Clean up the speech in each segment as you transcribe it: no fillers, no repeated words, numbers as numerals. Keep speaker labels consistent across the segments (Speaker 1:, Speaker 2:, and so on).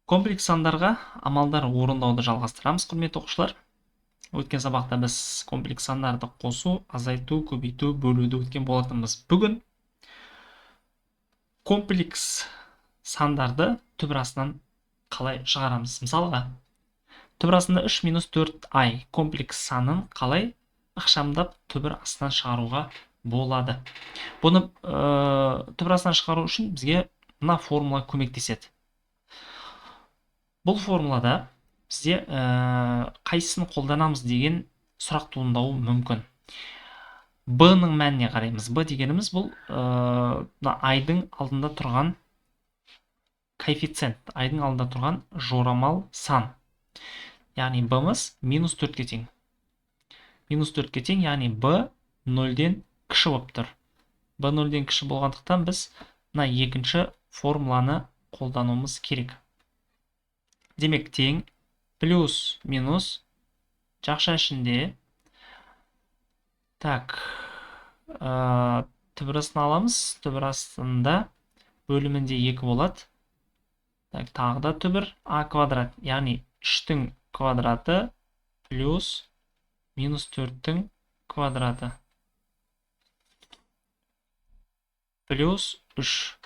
Speaker 1: Комплекс сандарға амалдар орындауды жалғастырамыз, құрметті оқушылар. Өткен сабақта біз комплекс сандарды қосу, азайту, көбейту, бөлуді өткен болатынбыз. Бүгін комплекс сандарды түбір астынан қалай шығарамыз? Мысалға, түбір астында 3 минус 4i комплекс санын қалай ықшамдап түбір астынан шығаруға болады? Бұны түбір астынан шығару үшін бізге мына формула көмектеседі. Бұл формулада бізде қайсысын қолданамыз деген сұрақ туындауы мүмкін. B-ның мәніне қараймыз. B дегеніміз бұл айдың алдында тұрған коэффициент, айдың алдында тұрған жорамал сан. Яғни B-мыз минус 4-ке тең. Минус 4-ке тең, яғни B 0-ден кіші болып тұр. B 0-ден кіші болғандықтан біз мына екінші формуланы қолдануымыз керек. Демек, тең, плюс, минус, жақша ішінде. Так, түбір астын аламыз. Түбір астында бөлімінде 2 болады. Так, тағы да түбір а квадрат, яғни 3-тің квадраты плюс минус 4-тің квадраты. Плюс 3.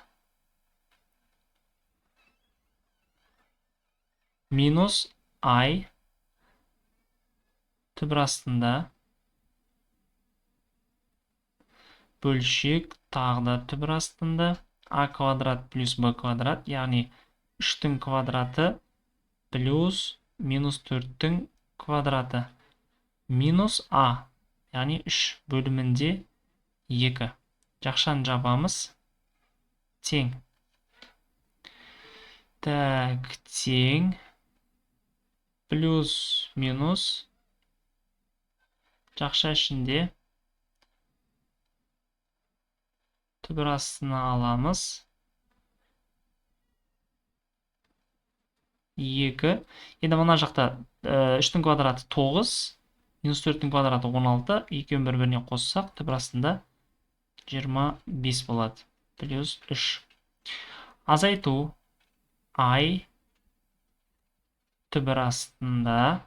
Speaker 1: Минус I түбір астында бөлшек тағы да түбір астында a квадрат плюс b квадрат, яғни 3-тің квадраты плюс минус 4-тің квадраты. Минус a, яғни 3 бөлімінде 2. Жақшаны жабамыз. Тең. Так, тең. Плюс, минус, жақша ішінде түбір астына аламыз. 2. Енді мына жақта 3-тің квадраты 9, минус 4-тің квадраты 16, екеуін бір-біріне қоссақ, түбір астында 25 болады. Плюс 3. Азайту I түбір астында,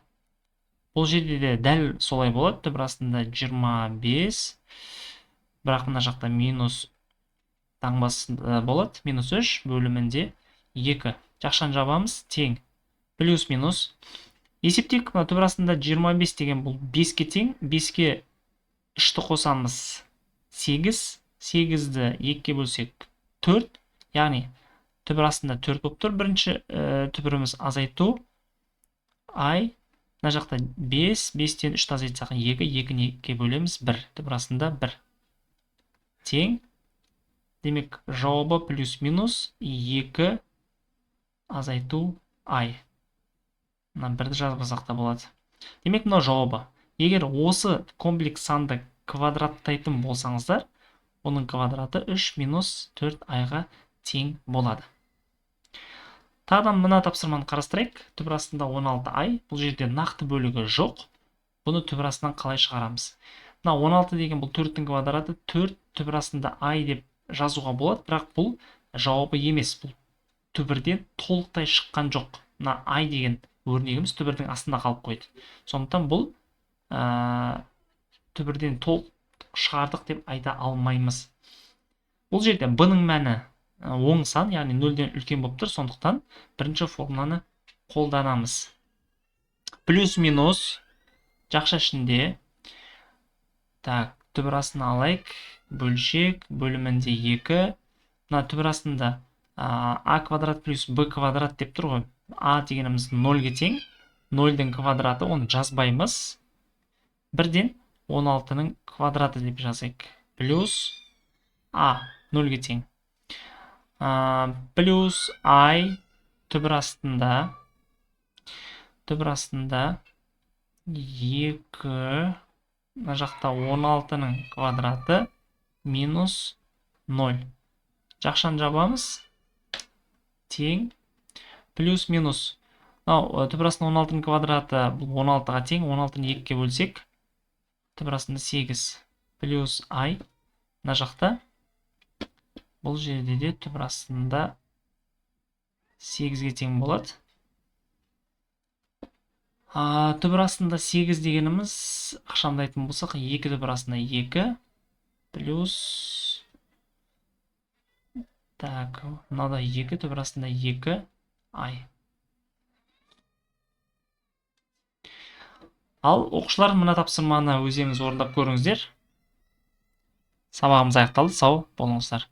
Speaker 1: бұл жерде де дәл солай болады, түбір астында 25, бірақ мына жақта минус таңбасы болады, минус 3 бөлімінде 2. Жақшаны жабамыз, тең, плюс минус. Есептейік, түбір астында 25 деген бұл 5-ке тең, 5-ке 3-ті қосамыз 8, 8-ді 2-ке бөлсек 4, яғни түбір астында 4 болып тұр. Бірінші түбіріміз азайту I, мына жақта 5, 5-тен 3-ті азайтсақ 2, 2-ні 2-ке бөлеміз 1, түбір астында 1. Тең, демек жауабы плюс минус 2 азайту I. Мына 1-ді жазбасақ та болады. Демек, мына жауабы. Егер осы комплекс санды квадраттайтын болсаңыздар, оның квадраты 3 минус 4i-ға тең болады. Тағдан мына тапсырманы қарастырайық. Түбір астында 16i. Бұл жерде нақты бөлігі жоқ. Бұны түбір астынан қалай шығарамыз? Мына 16 деген бұл 4-тің квадраты. 4 түбір астында i деп жазуға болады, бірақ бұл жауабы емес. Бұл түбірден толықтай шыққан жоқ. Мына i деген өрнегіміз түбірдің астында қалып қойды. Сондықтан бұл түбірден толық шығардық деп айта алмаймыз. Бұл жерде b-ның мәні оң сан, яғни 0-ден үлкен болып тұр, сондықтан бірінші формуланы қолданамыз. Плюс минус, жақша ішінде, так, түбір астына алайық, бөлшек, бөлімінде 2, мына түбір астында a квадрат плюс b квадрат деп тұр ғой. A дегеніміз 0-ге тең, 0-дің квадраты, оны жазбаймыз. 1-ден 16-ның квадраты деп жазайық. Плюс a 0-ге тең. Плюс I түбір астында 2, мына жақта 16-ның квадраты минус 0. Жақшаны жабамыз. Тең, плюс минус. Түбір астында 16-ның квадраты бұл 16-ға тең, 16-ны 2-ке бөлсек, түбір астында 8. Плюс I, мына жақта бұл жерде де түбір астында 8-ге тең болады. Түбір астында 8 дегеніміз ақшамды айтатын болсақ, 2 түбір астында 2 плюс, так, мынада 2 түбір астында 2 ай. Ал оқушылар, мына тапсырманы өздеріңіз орындап көріңіздер. Сабағымыз аяқталды. Сау болыңыздар.